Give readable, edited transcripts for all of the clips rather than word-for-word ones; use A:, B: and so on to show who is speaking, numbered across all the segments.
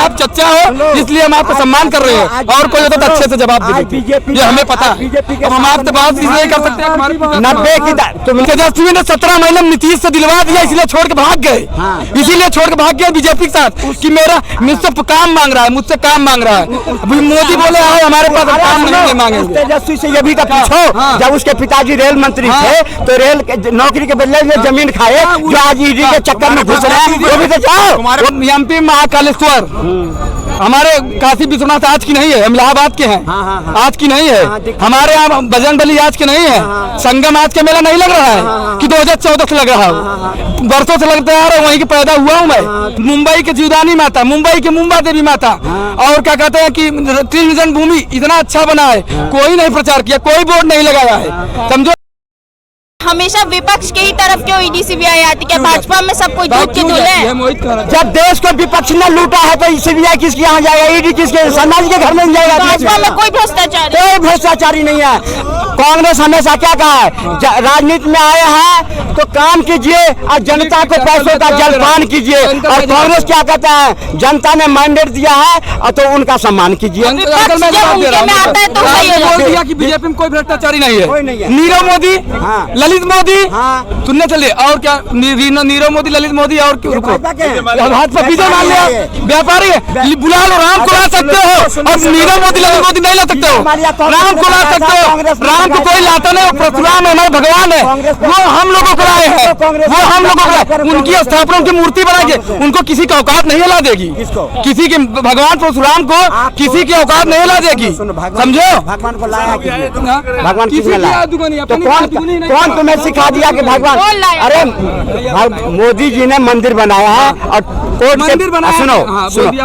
A: आप चच्चा हो इसलिए हम आपका सम्मान कर रहे हैं, और कोई होता तो अच्छे से जवाब दे देते, ये हमें पता है। अब हम आपसे बात इसलिए कर सकते हैं 90 की तेजस्वी ने 17 महीने नीतीश से दिलवा दिया, इसलिए छोड़ के भाग गए, इसीलिए छोड़ के भाग गए बीजेपी के साथ कि मेरा मुझसे काम मांग रहा है, मुझसे काम मांग रहा है। मोदी बोले आओ हमारे पास काम नहीं मांगेंगे।
B: तेजस्वी से ये भी तो पूछो, जब उसके पिताजी रेल मंत्री थे तो रेल नौकरी के बदले में जमीन खाए, जो आज ईडी के चक्कर में घुस रहे हैं, वो भी तो जाओ।
A: एमपी महाकालेश्वर हमारे काशी विश्वनाथ आज की नहीं है, हम इलाहाबाद के हैं, आज की नहीं है। हमारे यहाँ बजरंगबली आज के नहीं है, संगम आज के मेला नहीं लग रहा है कि 2014 से लग रहा हो, बरसों से लगता है, वहीं के पैदा हुआ हूँ मैं। मुंबई के जीवदानी माता, मुंबई के मुंबा देवी माता, और क्या कहते हैं कि त्रिभुवन भूमि इतना अच्छा बना है, कोई नहीं प्रचार किया, कोई बोर्ड नहीं लगाया है, समझो।
C: हमेशा विपक्ष के ही तरफ क्यों ईडी सीबीआई आती है? भाजपा में सब कोई झूठ के धुले।
B: जब देश को विपक्ष ने लूटा है तो सीबीआई किसके यहाँ जाएगा, ईडी किसके, समाज के घर में जाएगा?
C: भाजपा में कोई भ्रष्टाचारी,
B: कोई भ्रष्टाचारी नहीं है। कांग्रेस हमेशा क्या कहा है, राजनीति में आए हैं तो काम कीजिए और जनता को पैसों का जलपान कीजिए, और कांग्रेस क्या कहता है, जनता ने मैंडेट दिया है और तो उनका सम्मान कीजिए।
A: बीजेपी में कोई भ्रष्टाचारी नहीं है। नीरव मोदी, ललित मोदी, सुनने चलिए, और क्या नीरव मोदी, ललित मोदी, और भाजपा विजय मान लिया, व्यापारी बुला लो, राम को ला सकते हो, और नीरव मोदी, ललित मोदी नहीं ला सकते हो, राम को ला सकते हो, राम को कोई लाता नहीं, परशुराम हमारे भगवान है, वो हम लोगों को लाए हैं, वो हम लोगों को, उनकी स्थापना, उनकी मूर्ति बनाएंगे, उनको किसी का औकात नहीं ला देगी, किसी के भगवान परशुराम को किसी की औकात नहीं ला देगी, समझो।
B: भगवान को लाया, भगवान किसने लाया? तो कौन तुम्हें सिखा दिया कि भगवान? अरे मोदी जी ने मंदिर बनाया है, और कोर्ट के सुनो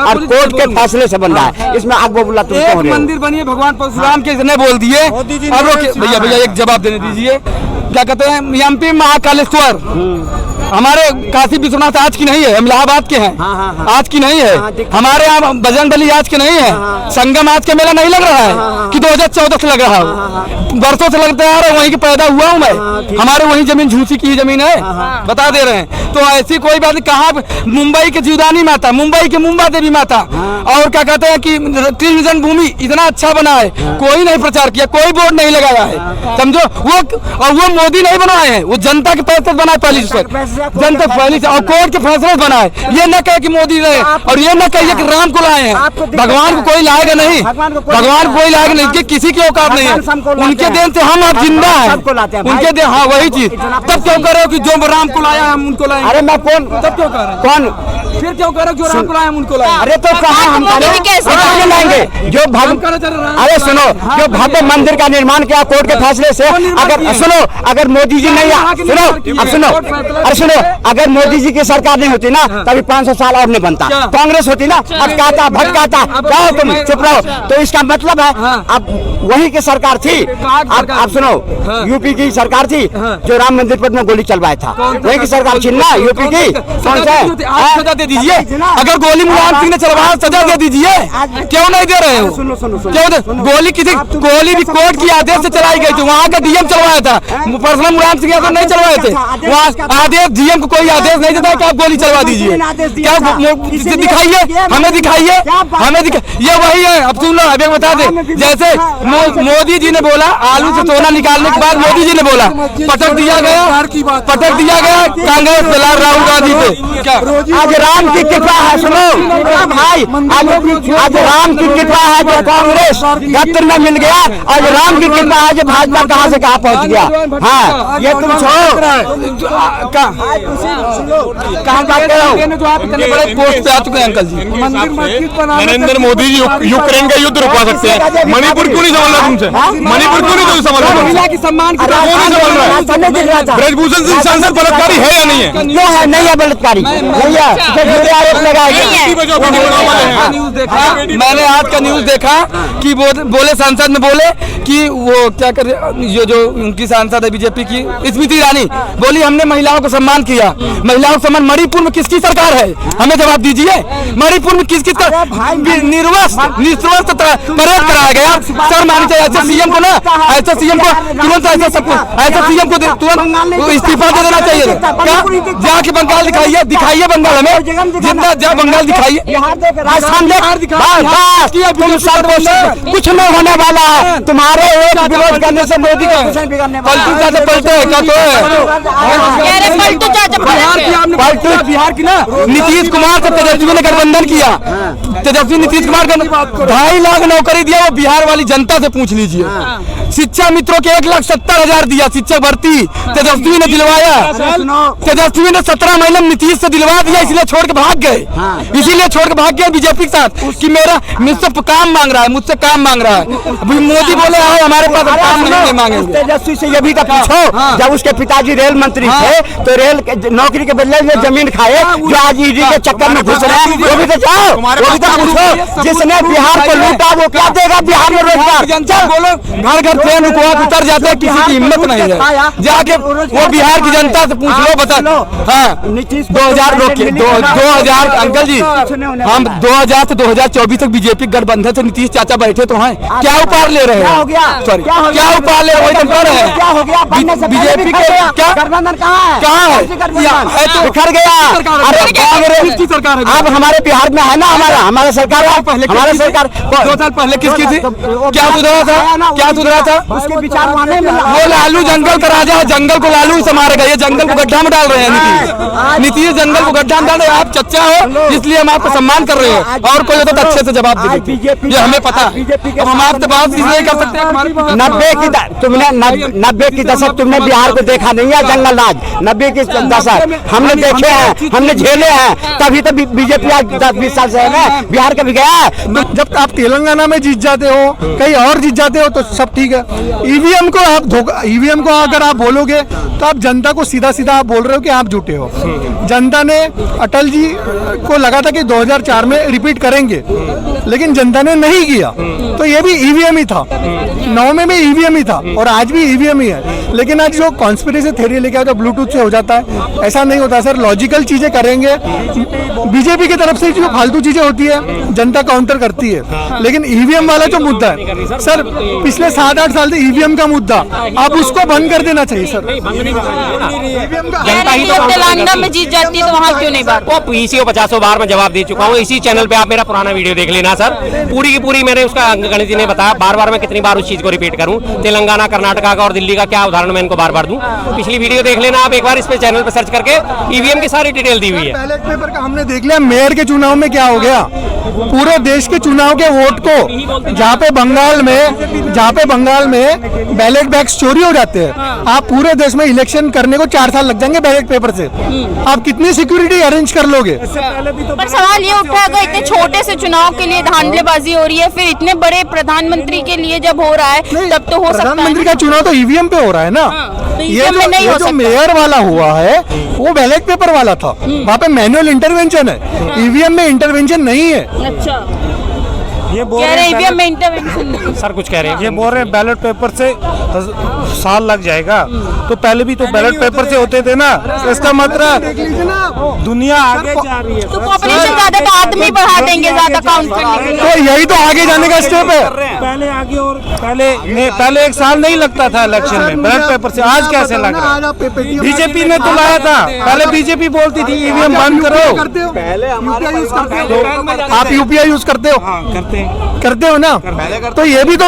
B: और कोर्ट के फैसले से बन रहा है, इसमें आग बबूला तुम
A: मंदिर बनिए भगवान परशुराम के इसने बोल दिए। अब भैया एक जवाब देने दीजिए, क्या कहते हैं, एमपी महाकालेश्वर हमारे काशी विश्वनाथ आज की नहीं है, हम इलाहाबाद के हैं, आज की नहीं है। हमारे यहाँ बजरंगबली आज के नहीं है, संगम आज के मेला नहीं लग रहा है कि 2014 से लग रहा हो, बरसों से लगता है, वहीं के पैदा हुआ हूँ मैं, हमारे वहीं जमीन झूसी की जमीन है, बता दे रहे हैं। तो ऐसी कोई बात नहीं, कहाँ मुंबई के जीवदानी माता, मुंबई के मुंबा देवी माता, और क्या कहते हैं कि त्रिभुवन भूमि इतना अच्छा बना है, कोई नहीं प्रचार किया, कोई बोर्ड नहीं लगाया है, समझो। वो मोदी नहीं बनाए हैं, वो जनता के पैसे बनाए पहली से, जनता पहली से, और कोर्ट के फैसले बनाए। ये न कहे कि मोदी रहे, और ये न कहिए कि राम को लाए हैं, भगवान को कोई लाएगा नहीं, भगवान को कोई लाएगा नहीं, किसी की औकात नहीं है, उनके देन से हम अब जिंदा हैं, उनके देन। हाँ वही चीज, तब क्यों करो कि जो राम को लाया हम उनको लाए?
B: अरे मैं कौन,
A: तब क्यों कर रहे हैं,
B: कौन
A: फिर क्यों करो जो राम को लाए हम उनको लाए?
B: अरे तो कहाँ हम लाएंगे जो अरे सुनो, जो भव्य मंदिर का निर्माण किया कोर्ट के फैसले से, अगर सुनो, अगर मोदी जी नहीं, सुनो अब सुनो, अरे सुनो, अगर मोदी जी की सरकार नहीं होती ना, तभी 500 साल और नहीं बनता, कांग्रेस होती ना, अटकाता भटकाता, जाओ तुम चुप रहो। तो इसका मतलब है अब वही की सरकार थी, अब सुनो, यूपी की सरकार थी जो राम मंदिर पर में गोली चलवाया था, वही की सरकार थी ना यूपी की। कौन सा
A: दे दीजिए, अगर गोली मुलायम सिंह ने चलवाया सजा दे दीजिए, क्यों नहीं दे रहे हो? क्यों गोली किसी, गोली भी कोर्ट की आदेश से चलाई गई थी, वहाँ का डीएम चलवाया था, पर्सनल मुलायम सिंह यादव नहीं चलवाए थे, वहाँ आदेश डीएम को कोई आदेश नहीं देता कि आप गोली चलवा दीजिए, क्या दिखाइए, हमें दिखाइए, हमें ये वही है। अब सुन लो, अभी बता दे, जैसे मोदी जी ने बोला आलू से सोना निकालने के बाद मोदी जी ने बोला पटक दिया गया कांग्रेस पे, राहुल गांधी पे। क्या
B: आज राम की कृपा है, सुनो भाई, आज राम की कृपा है जो कांग्रेस गत्र में मिल गया, और राम की कृपा है जो भाजपा कहाँ से कहाँ पहुँच गया। हाँ ये तुम छोड़ो, कहाँ जाते हो,
A: जो आप इतने बड़े पोस्ट पे आ चुके हैं अंकल जी।
D: नरेंद्र मोदी जी यूक्रेन का युद्ध रुकवा सकते हैं, मणिपुर क्यों नहीं समझ रहा तुमसे? मणिपुर क्यों नहीं समझ रहा?
A: महिला के सम्मान की
D: ब्रजभूषण सिंह सांसद बलात्कारी है या नहीं है?
B: नहीं है बलात्कारी,
A: मैंने आज का न्यूज देखा कि बोले सांसद में बोले कि वो क्या कर, जो उनकी सांसद है बीजेपी की स्मृति ईरानी, बोली हमने महिलाओं को सम्मान सम्मान किया, महिलाओं का सम्मान। मणिपुर में किसकी सरकार है, हमें जवाब दीजिए। मणिपुर में किस निर्वस्त्र परेड कराया गया। सर मानी चाहिए ऐसे सीएम को ना, ऐसे सीएम को तुरंत, ऐसे सबको, ऐसे सीएम को तुरंत इस्तीफा दे देना चाहिए। क्या जाके बंगाल दिखाइए बंगाल, हमें जितना जा बंगाल दिखाइए।
B: राजस्थान कुछ नहीं होने वाला है, तुम्हारे एक विरोध करने से मोदी का कुछ नहीं बिगड़ने वाला।
A: पलटू चाचा पलटे है क्या? तो बिहार की ना नीतीश कुमार से तेजस्वी ने गठबंधन किया, तेजस्वी नीतीश कुमार का 2.5 लाख नौकरी दिया, वो बिहार वाली जनता से पूछ लीजिए। शिक्षा मित्रों के 1,70,000 दिया, शिक्षक भर्ती तेजस्वी ने दिलवाया। तेजस्वी ने 17 महीने नीतीश से दिलवा दिया, इसलिए छोड़ के भाग गए, इसीलिए छोड़ के भाग गए बीजेपी के साथ कि मेरा मुझसे काम मांग रहा है, मुझसे काम मांग रहा है। मोदी बोले आओ हमारे पास, काम नहीं मांगेंगे।
B: तेजस्वी से ये भी तो पूछो, जब उसके पिताजी रेल मंत्री थे तो रेल नौकरी के बदले में जमीन खाए, जो आज ईडी के चक्कर में घुस रहे हैं, वो भी तो जाओ, वो भी तो पूछो। जिसने बिहार को लूटा वो क्या देगा बिहार में रोजगार?
A: बोलो घर घर ट्रेन उतर जाते हैं, किसी की हिम्मत नहीं है। जाके वो बिहार की जनता से पूछ लो, बता। हाँ 2000 रोके 2000 अंकल जी, हम 2000 से 2024 तक बीजेपी गठबंधन से नीतीश चाचा बैठे तो हैं, क्या उपहार ले रहे हैं? सॉरी क्या उपहार ले रहे हैं?
B: क्या हो गया?
A: बीजेपी के क्या
B: गठबंधन कहाँ है?
A: बिखर गया। अरे कांग्रेस की सरकार है,
B: अब हमारे बिहार में है ना, हमारा सरकार, हमारा सरकार
A: 2 साल पहले किसकी थी? क्या सुधरा था? क्या सुधरा था?
B: उसके विचार माने
A: वो लालू जंगल का राजा है, जंगल को लालू से मारेगा। ये जंगल को गड्ढा में डाल रहे हैं नीतीश जंगल को गड्ढा में डाल रहे हैं। आप चच्चा हो इसलिए हम आपको सम्मान कर रहे हैं, और कोई होता तो अच्छे से जवाब दे, ये हमें पता है। अब हम आपसे बात इसलिए कर सकते हैं,
B: 90 की दशक तुमने बिहार को देखा नहीं है, जंगल राज 90 की दशक हमने देखे हैं, हमने झेले हैं, तभी तो बीजेपी आज 10-20 साल से है, बिहार का भी गया।
E: जब आप तेलंगाना में जीत जाते हो, कहीं और जीत जाते हो तो सब ठीक है। ईवीएम को अगर आप बोलोगे तो आप जनता को सीधा सीधा आप बोल रहे हो कि आप झूठे हो। जनता ने अटल जी को लगा था कि 2004 में रिपीट करेंगे, लेकिन जनता ने नहीं किया, तो ये भी ईवीएम ही था। 9 में भी ईवीएम ही था और आज भी ईवीएम ही है। लेकिन आज जो कॉन्स्पिरेसी थ्योरी लेके आता है ब्लूटूथ से हो जाता है, ऐसा नहीं होता सर। लॉजिकल चीजें करेंगे, बीजेपी की तरफ से जो फालतू चीजें होती है जनता काउंटर करती है, लेकिन ईवीएम वाला जो मुद्दा है सर, पिछले 7-8 साल से ईवीएम का मुद्दा, अब उसको बंद कर देना चाहिए सर।
C: जनता ही तो तेलंगाना में जीत जाती है तो वहाँ क्यों नहीं बात?
F: वो पीसीओ 50 बार मैं जवाब दे चुका हूँ, इसी चैनल पे आप मेरा पुराना वीडियो देख लेना सर, पूरी की पूरी मैंने उसका गणित जी ने बताया। बार मैं कितनी बार उस चीज को रिपीट करूँ, तेलंगाना कर्नाटका का और दिल्ली का क्या उदाहरण मैं इनको बार दूं। पिछली वीडियो देख लेना आप एक बार, इस पे चैनल पे सर्च करके ईवीएम की सारी डिटेल दी हुई है।
E: बैलेट पेपर का हमने देख लिया, मेयर के चुनाव में क्या हो गया, पूरे देश के चुनाव के वोट को, जहाँ पे बंगाल में बैलेट बैग्स चोरी हो जाते हैं, आप पूरे देश में इलेक्शन करने को 4 साल लग जाएंगे बैलेट पेपर से, आप कितनी सिक्योरिटी अरेंज कर लोगे?
C: पर सवाल ये उठा अगर इतने छोटे से चुनाव के लिए धांधलेबाजी हो रही है, फिर इतने बड़े प्रधानमंत्री के लिए जब हो रहा है तब तो हो सकता है।
E: प्रधानमंत्री का चुनाव तो ईवीएम पे हो रहा है ना, ये जो मेयर वाला हुआ है वो बैलेट पेपर वाला था, वहाँ पे मैनुअल इंटरवेंशन है, ईवीएम में इंटरवेंशन नहीं है।
C: अच्छा,
F: ये बोल
C: कह रहे हैं ईवीएम में इंटरवेंशन
F: सर कुछ कह रहे हैं,
G: ये बोल रहे हैं बैलेट पेपर से साल लग जाएगा, तो पहले भी तो बैलेट पेपर से होते थे ना, इसका मतलब दुनिया आगे जा रही है।
C: तो पॉपुलेशन ज्यादा तो आदमी बढ़ा देंगे ज्यादा काउंट करने के लिए,
E: तो यही तो आगे जाने का स्टेप है।
G: पहले आगे और पहले 1 साल नहीं लगता था इलेक्शन में बैलेट पेपर से, आज कैसे लग रहा है? बीजेपी ने तो लाया था, पहले बीजेपी बोलती थी ईवीएम बंद करो,
E: आप यूपीआई यूज करते हो? करते हो ना, तो ये भी तो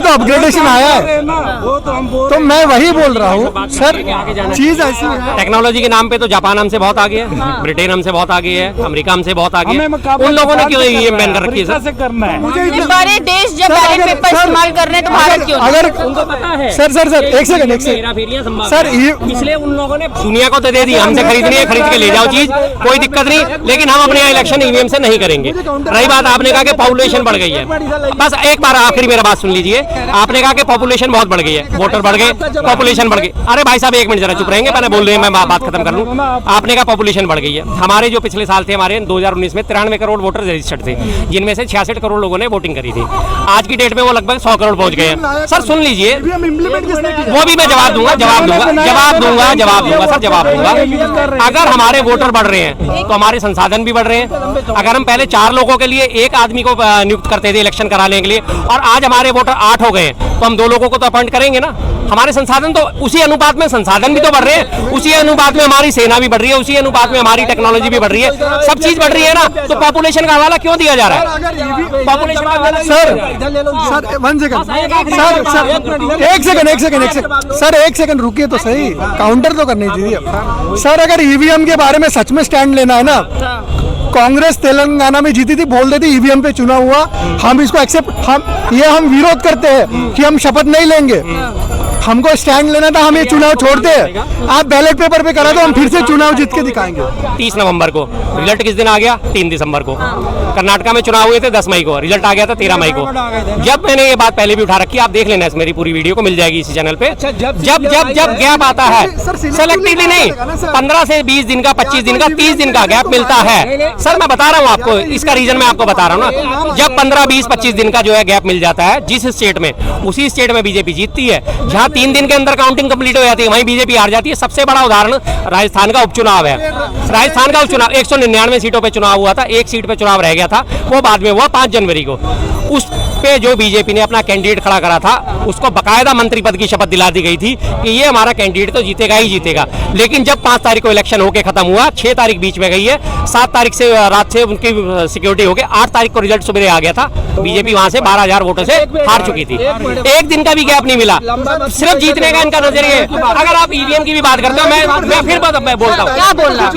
E: अपग्रेडेशन आया है, तो मैं वही बोल रहा हूँ सर, चीज ऐसी है।
F: टेक्नोलॉजी के नाम पे तो जापान हमसे बहुत आगे है, ब्रिटेन हमसे बहुत आगे है, अमेरिका हमसे बहुत आगे है, उन लोगों ने क्यों ये बैन कर रखी है सर?
G: करना है
C: बड़े देश जब बैलेट पेपर इस्तेमाल कर रहे हैं तो भारत क्यों नहीं?
E: अगर
F: उनको पता है
E: सर एक सेकंड सर,
F: इसलिए उन लोगों ने दुनिया को तो दे दी, हमसे खरीदनी है खरीद के ले जाओ चीज, कोई दिक्कत नहीं, लेकिन हम अपने यहाँ इलेक्शन ईवीएम से नहीं करेंगे। रही बात बात आपने कहा कि पॉपुलेशन बढ़ गई है, बस एक बार आखिरी मेरा बात सुन लीजिए। आपने कहा कि पॉपुलेशन बहुत बढ़ गई है, वोटर बढ़ गए, पॉपुलेशन बढ़ गई। अरे भाई साहब एक मिनट जरा चुप रहेंगे, मैंने बोल रहे हैं, मैं बात खत्म कर लूं। आपने कहा पॉपुलेशन बढ़ गई है। हमारे जो पिछले साल थे, हमारे 2019 में 93 करोड़ वोटर रजिस्टर्ड थे, जिनमें से 66 करोड़ लोगों ने वोटिंग करी थी। आज की डेट में वो लगभग 100 करोड़ पहुंच गए हैं। सर सुन लीजिए, वो भी मैं जवाब दूंगा सर। अगर हमारे वोटर बढ़ रहे हैं तो हमारे संसाधन भी बढ़ रहे हैं। अगर हम पहले 4 लोगों के लिए एक आदमी को नियुक्त करते थे इलेक्शन कराने के लिए, और आज हमारे वोटर 8 हो गए, तो हम 2 लोगों को तो अपॉइंट करेंगे ना। हमारे संसाधन तो उसी अनुपात में, संसाधन भी तो बढ़ रहे हैं, उसी अनुपात में हमारी सेना भी बढ़ रही है, उसी अनुपात में हमारी टेक्नोलॉजी भी बढ़ रही है, सब चीज बढ़ रही है ना। तो पॉपुलेशन का हवाला क्यों दिया जा रहा है? पॉपुलेशन का हवाला
E: सर 1 सेकंड सर, 1 सेकंड रुकिए तो सही, काउंटर तो करनी चाहिए सर। अगर ईवीएम के बारे में सच में स्टैंड लेना है ना, कांग्रेस तेलंगाना में जीती थी, बोल देती ईवीएम पे चुनाव हुआ, हम इसको एक्सेप्ट, हम विरोध करते हैं कि हम शपथ नहीं लेंगे। हमको स्टैंड लेना था, हम ये चुनाव छोड़ते हैं। आप बैलेट पेपर पे करा दो, हम फिर से चुनाव जीत के दिखाएंगे।
F: 30 नवंबर को रिजल्ट किस दिन आ गया? 3 दिसंबर को। कर्नाटका में चुनाव हुए थे 10 मई को, रिजल्ट आ गया था 13 मई को। जब मैंने ये बात पहले भी उठा रखी, आप देख लेना, मेरी पूरी वीडियो को मिल जाएगी इसी चैनल पे। जब गैप आता है, सेलेक्टिवली नहीं, 15 से 20 दिन का, 25 दिन का, 30 दिन का गैप मिलता है। सर मैं बता रहा हूँ आपको, इसका रीजन मैं आपको बता रहा हूँ ना। जब 15, 20, 25 दिन का जो है गैप मिल जाता है जिस स्टेट में, उसी स्टेट में बीजेपी जीतती है। जहाँ 3 दिन के अंदर काउंटिंग कंप्लीट हो जाती है, वहीं बीजेपी हार जाती है। सबसे बड़ा उदाहरण राजस्थान का उपचुनाव है। राजस्थान का उपचुनाव 199 सीटों पे चुनाव हुआ था, 1 सीट पे चुनाव रह गया था, वो बाद में हुआ 5 जनवरी को। उस पे जो बीजेपी ने अपना कैंडिडेट खड़ा करा था, उसको बकायदा मंत्री पद की शपथ दिला दी गई थी कि ये हमारा कैंडिडेट तो जीतेगा ही जीतेगा। लेकिन जब 5 तारीख को इलेक्शन होकर खत्म हुआ, 6 तारीख बीच में गई है, 7 तारीख से रात से उनकी सिक्योरिटी हो गई, 8 तारीख को रिजल्ट सुबह आ गया था। बीजेपी वहां से 12,000 वोटों से हार चुकी थी। 1 दिन का भी गैप नहीं मिला, सिर्फ जीतने का इनका नजरिया। अगर आप ईवीएम की भी बात करते हो, मैं फिर मैं बोलता हूँ, क्या बोलना,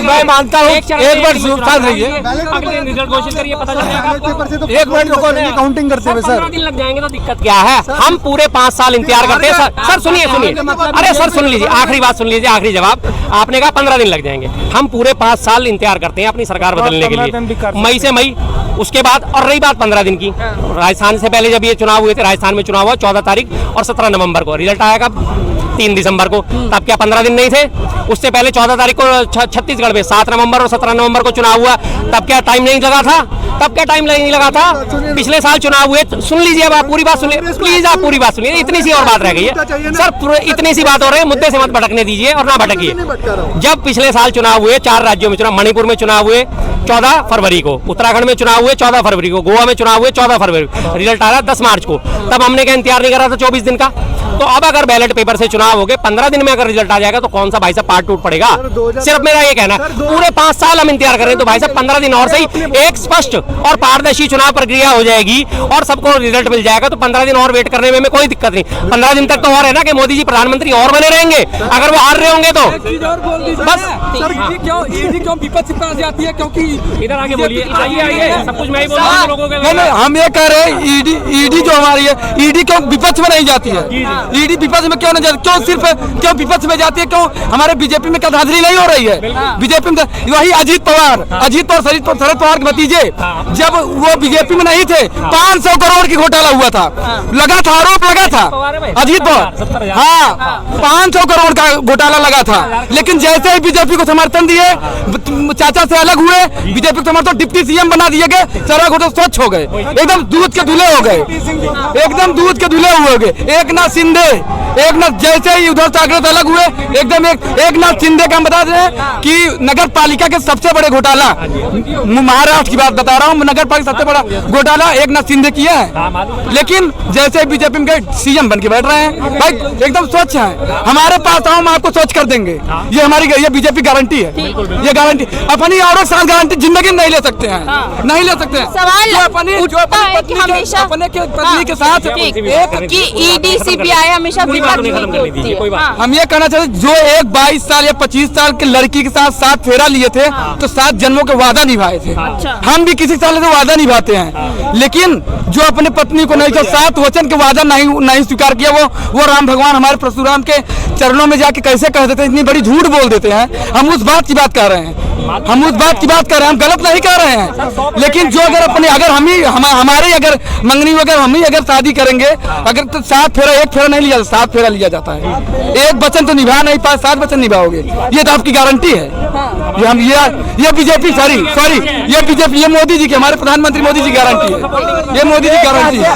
F: मैं मानता हूँ, एक बार साथ रहिए, अगले रिजल्ट घोषित करिए, पता चलेगा।
E: एक मिनट काउंटिंग करते हुए सर,
F: 15 दिन लग जाएंगे तो दिक्कत क्या है? हम पूरे 5 साल इंतजार करते हैं। सर सुनिए, अरे सर सुन लीजिए, आखिरी बात सुन लीजिए, आखिरी जवाब। आपने कहा 15 दिन लग जाएंगे, हम पूरे 5 साल इंतजार करते हैं अपनी सरकार बदलने के लिए, मई से मई। उसके बाद, और रही बात 15 दिन की, राजस्थान से पहले जब ये चुनाव हुए थे, राजस्थान में चुनाव हुआ 14 तारीख और 17 नवंबर को, रिजल्ट आया कब? 3 दिसंबर को। तब क्या 15 दिन नहीं थे? उससे पहले 14 तारीख को छत्तीसगढ़ में 7 नवंबर और 17 नवंबर को चुनाव हुआ, तब क्या टाइम नहीं लगा था? तब क्या टाइम नहीं लगा था? पिछले साल चुनाव हुए, सुन लीजिए, अब आप पूरी बात सुनिए प्लीज, आप पूरी बात सुनिए। इतनी सी और बात रह गई है सर, इतनी सी बात हो रही है, मुद्दे से मत भटकने दीजिए और ना भटकिए। जब पिछले साल चुनाव हुए, 4 राज्यों में चुनाव, मणिपुर में चुनाव हुए 14 फरवरी को, उत्तराखंड में चुनाव हुए 14 फरवरी को, गोवा में चुनाव हुए 14 फरवरी को, रिजल्ट आ रहा 10 मार्च को। तब हमने क्या इंतजार नहीं करा था 24 दिन का? तो अब अगर बैलेट पेपर से चुनाव हो गए, 15 दिन में अगर रिजल्ट आ जाएगा, तो कौन सा भाई साहब पार्ट टूट पड़ेगा? सिर्फ मेरा ये कहना, पूरे 5 साल हम इंतजार कर रहे हैं, तो भाई साहब 15 दिन और सही, एक स्पष्ट और पारदर्शी चुनाव प्रक्रिया हो जाएगी और सबको रिजल्ट मिल जाएगा। तो 15 दिन और वेट करने में कोई दिक्कत नहीं। 15 दिन तक तो और है ना कि मोदी जी प्रधानमंत्री और बने रहेंगे, अगर वो हार रहे होंगे तो बस।
A: क्यों विपक्ष पर आ जाती है? क्योंकि
F: इधर आगे बोलिए, आइए, सब कुछ मैं ही बोल रहा हूं लोगों के।
A: नहीं, हम ये कह रहे हैं, ईडी जो हमारी है, ईडी क्यों विपक्ष में नहीं जाती है? ईडी विपक्ष में क्यों नहीं जाती? क्यों सिर्फ क्यों विपक्ष में जाती है? क्यों हमारे बीजेपी में क्या धांधली नहीं हो रही है? बीजेपी में वही अजीत पवार शरद पवार के भतीजे, जब वो बीजेपी में नहीं थे, 500 करोड़ की घोटाला हुआ था, लगा था, आरोप लगा था अजीत पवार, हाँ 500 करोड़ का घोटाला लगा था। लेकिन जैसे ही बीजेपी को समर्थन दिए, चाचा से अलग हुए, बीजेपी को समर्थन, डिप्टी सीएम बना दिए गए, सारा घोटाला स्वच्छ हो गए, एकदम दूध के धुले हो गए, एकदम दूध के धुले हुए हो गए। एकनाथ शिंदे, एकनाथ जैसे ही उद्धव ठाकरे से अलग हुए, एकदम एकनाथ शिंदे का हम बता दें कि नगर पालिका के सबसे बड़े घोटाला, महाराष्ट्र की बात बता रहा हूँ, नगर पालिका सबसे बड़ा घोटाला एकनाथ शिंदे किया है। लेकिन जैसे बीजेपी में सीएम बन के बैठ रहे हैं, भाई एकदम स्वच्छ है। हमारे पास आओ, हम आपको स्वच्छ कर देंगे, ये हमारी, ये बीजेपी गारंटी है, ये गारंटी। अपनी औरत साथ गारंटी जिंदगी नहीं ले सकते हैं, नहीं ले सकते हैं।
C: सवाल
A: अपने
C: हमेशा
A: पत्नी के साथ
C: कि ईडी सीबीआई हमेशा
F: बात उन्हें खत्म करने दीजिए, कोई बात।
A: हम ये कहना चाहते जो एक 22 साल या 25 साल की लड़की के साथ 7 फेरा लिए थे तो 7 जन्मों के वादा निभाए थे। हम भी किसी साल से वादा निभाते हैं, लेकिन जो अपने पत्नी को नहीं, जो 7 वचन के वादा नहीं स्वीकार किया, वो राम भगवान हमारे परशुराम के चरणों में जाके कैसे कह देते हैं, इतनी बड़ी झूठ बोल देते हैं। हम उस बात की बात कर रहे हैं, हम उस बात की बात कर रहे हैं, हम गलत नहीं कर रहे हैं। लेकिन जो अगर हमारे अगर मंगनी वगैरह हम ही अगर शादी करेंगे, अगर तो 7 फेरा, 1 फेरा नहीं लिया, 7 फेरा लिया जाता है। एक वचन तो निभा नहीं पाए, 7 वचन निभाओगे, ये तो आपकी गारंटी है। ये बीजेपी सॉरी ये बीजेपी, ये मोदी जी की, हमारे प्रधानमंत्री मोदी जी की गारंटी है, ये मोदी जी की गारंटी है।